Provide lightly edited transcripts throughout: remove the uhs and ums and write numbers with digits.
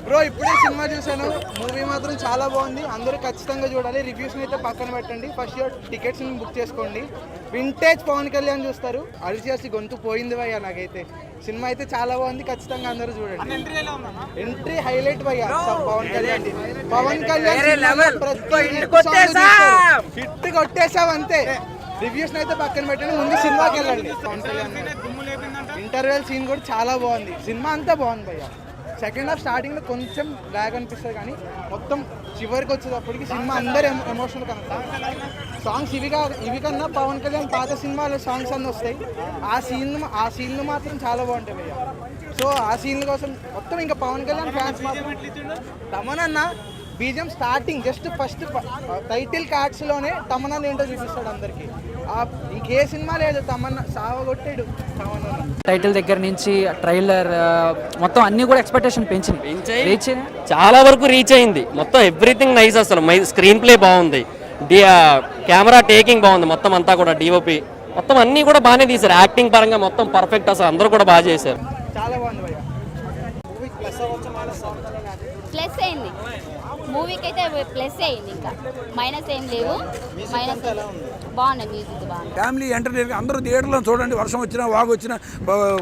Bro ఇప్పుడే cinema చూసాను, movie మాత్రం చాలా బాగుంది. అందరూ ఖచ్చితంగా చూడాలి. రివ్యూస్ అయితే పక్కన పెట్టండి, ఫస్ట్ టికెట్స్ బుక్ చేసుకోండి. వింటేజ్ పవన్ కళ్యాణ్ చూస్తారు. అరిచేసి గొంతు పోయింది భయ్య నాకైతే. సినిమా అయితే చాలా బాగుంది, ఖచ్చితంగా అందరూ చూడండి. ఎంట్రీ హైలైట్ భయ్య పవన్ కళ్యాణ్. పవన్ కళ్యాణ్ హిట్ కొట్టేసావు అంతే. రివ్యూస్ అయితే పక్కన పెట్టండి, ముందు సినిమాకి వెళ్ళండి. పవన్ కళ్యాణ్ ఇంటర్వెల్ సీన్ కూడా చాలా బాగుంది. సినిమా అంతా బాగుంది భయ్య. సెకండ్ హాఫ్ స్టార్టింగ్లో కొంచెం బ్యాగ్ అనిపిస్తుంది, కానీ మొత్తం చివరికి వచ్చేటప్పటికి సినిమా అందరు ఎమోషనల్ కనెక్ట్. సాంగ్స్ ఇవి కన్నా పవన్ కళ్యాణ్ పాత సినిమాలో సాంగ్స్ అన్నీ వస్తాయి. ఆ సీన్లు మాత్రం చాలా బాగుంటాయి భయ్య. సో ఆ సీన్ల కోసం మొత్తం ఇంకా పవన్ కళ్యాణ్ ఫ్యాన్స్ మాత్రం తమనన్న బీజం స్టార్టింగ్ జస్ట్ ఫస్ట్ టైటిల్ కార్డ్స్లోనే తమన్నా ఏంటో చూపిస్తాడు అందరికీ. ఇంకే సినిమా లేదు, తమన్నా సావగొట్టాడు తమన్నా. టైటిల్ దగ్గర నుంచి ట్రైలర్ మొత్తం అన్ని కూడా ఎక్స్పెక్టేషన్ పెంచింది. చాలా వరకు రీచ్ అయింది. మొత్తం ఎవ్రీథింగ్ నైస్. అసలు స్క్రీన్ ప్లే బాగుంది, కెమెరా టేకింగ్ బాగుంది, మొత్తం అంతా కూడా డిఓపి మొత్తం అన్ని కూడా బాగానే తీశారు. యాక్టింగ్ పరంగా మొత్తం పర్ఫెక్ట్. అసలు అందరూ కూడా బాగా చేశారు. చాలా బాగుంది భయ్య. ప్లస్ అయింది మూవీకి అయితే, ప్లస్ అయింది, ఇంకా మైనస్ ఏం లేవు. మైనస్ బాగుంది, మ్యూజిక్ బాగుంది. ఫ్యామిలీ ఎంటర్టైన్మెంట్ అందరూ థియేటర్లో చూడండి. వర్షం వచ్చినా వాగు వచ్చినా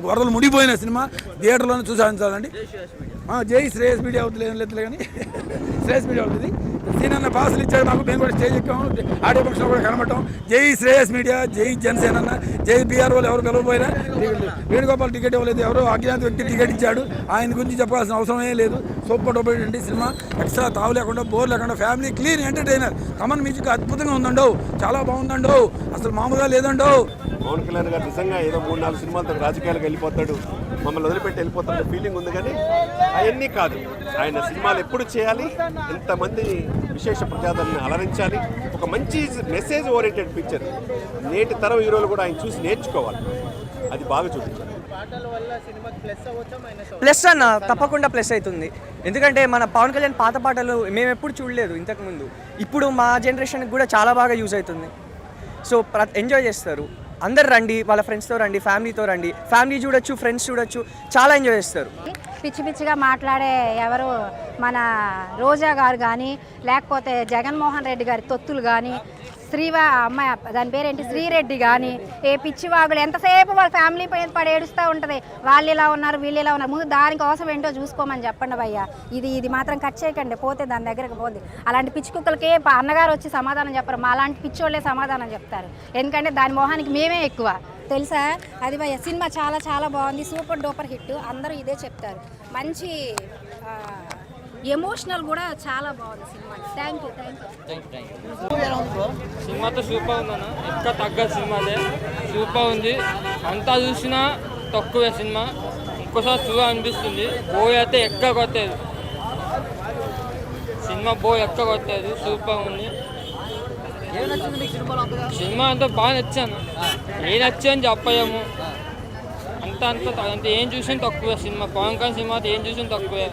వరదలు ముడిపోయిన సినిమా థియేటర్లోనే చూసాండి. జై శ్రేయస్ మీడియా అవుతుంది లేదు కానీ శ్రేయస్ మీడియా అవుతుంది. సీన్ అన్న పాసులు ఇచ్చాడు మాకు, మేము కూడా స్టేజ్ ఎక్కాము, ఆడియో ఫంక్షన్ కూడా కనబడటం. జై శ్రేయస్ మీడియా, జై జనసేన అన్న, జై బీఆర్ వాళ్ళు ఎవరు పిలవపోయినా. వేణుగోపాల్ టికెట్ ఇవ్వలేదు, ఎవరో అజ్ఞాత వ్యక్తి టికెట్ ఇచ్చాడు. ఆయన గురించి చెప్పాల్సిన అవసరమే లేదు. సూపర్ డూపర్ అండి సినిమా. ఎక్స్ట్రా తావు లేకుండా, బోర్ లేకుండా, family clean entertainer. Come on music అద్భుతంగా ఉందండో, చాలా బాగుందండో, అసలు మామూలుగా లేదండో. పవన్ కళ్యాణ్ గారు నిజంగా ఏదో 3-4 సినిమాలతో రాజకీయాలకు వెళ్ళిపోతాడు, మమ్మల్ని వదిలిపెట్టి వెళ్ళిపోతాడు ఫీలింగ్ ఉంది. కానీ అవన్నీ కాదు, ఆయన సినిమాలు ఎప్పుడు చేయాలి, ఎంతమంది విశేష ప్రజాదరణ అలరించాలి, ఒక మంచి మెసేజ్ ఓరియంటెడ్ పిక్చర్. నేటి తరం హీరోలు కూడా ఆయన చూసి నేర్చుకోవాలి, అది బాగా చూపించాలి. ప్లస్ అన్న తప్పకుండా ప్లస్ అవుతుంది. ఎందుకంటే మన పవన్ కళ్యాణ్ పాత పాటలు మేము ఎప్పుడు చూడలేదు ఇంతకుముందు. ఇప్పుడు మా జనరేషన్కి కూడా చాలా బాగా యూజ్ అవుతుంది. సో ఎంజాయ్ చేస్తారు. అందరు రండి, వాళ్ళ ఫ్రెండ్స్తో రండి, ఫ్యామిలీతో రండి. ఫ్యామిలీ చూడొచ్చు, ఫ్రెండ్స్ చూడొచ్చు, చాలా ఎంజాయ్ చేస్తారు. పిచ్చి పిచ్చిగా మాట్లాడే ఎవరు మన రోజా గారు కానీ, లేకపోతే జగన్మోహన్ రెడ్డి గారి తొత్తులు కానీ, అమ్మాయి దాని పేరేంటి శ్రీరెడ్డి కానీ, ఏ పిచ్చివాగులు ఎంతసేపు వాళ్ళ ఫ్యామిలీ పైన పడి ఏడుస్తూ ఉంటుంది. వాళ్ళు ఇలా ఉన్నారు, వీళ్ళు ఇలా ఉన్నారు. ముందు దానికోసం ఏంటో చూసుకోమని చెప్పండి భయ్య. ఇది మాత్రం కట్ చేయకండి, పోతే దాని దగ్గరకు పోద్ది. అలాంటి పిచ్చి కుక్కలకి అన్నగారు వచ్చి సమాధానం చెప్పరు, మా అలాంటి పిచ్చోళ్ళే సమాధానం చెప్తారు. ఎందుకంటే దాని మొహానికి మేమే ఎక్కువ తెలుసా. అది భయ్య సినిమా చాలా చాలా బాగుంది, సూపర్ డూపర్ హిట్. అందరూ ఇదే చెప్తారు. మంచి ఎమోషనల్ కూడా చాలా బాగుంది సినిమా. Thank you. సినిమాతో సూపర్ ఉందన్న, ఎక్క తగ్గ సినిమాలే సూపర్ ఉంది. అంతా చూసినా తక్కువే సినిమా, ఇంకోసారి చూడాలనిపిస్తుంది. బోయ్ అయితే ఎక్క కొట్టేది సినిమా, బోయ్ ఎక్క కొట్టేది, సూపర్ ఉంది సినిమా. అంతా బాగా నచ్చాను, ఏం నచ్చాను చెప్పలేము. అంత ఏం చూసినా తక్కువే సినిమా. పవన్ కళ్యాణ్ సినిమా ఏం చూసినా తక్కువే.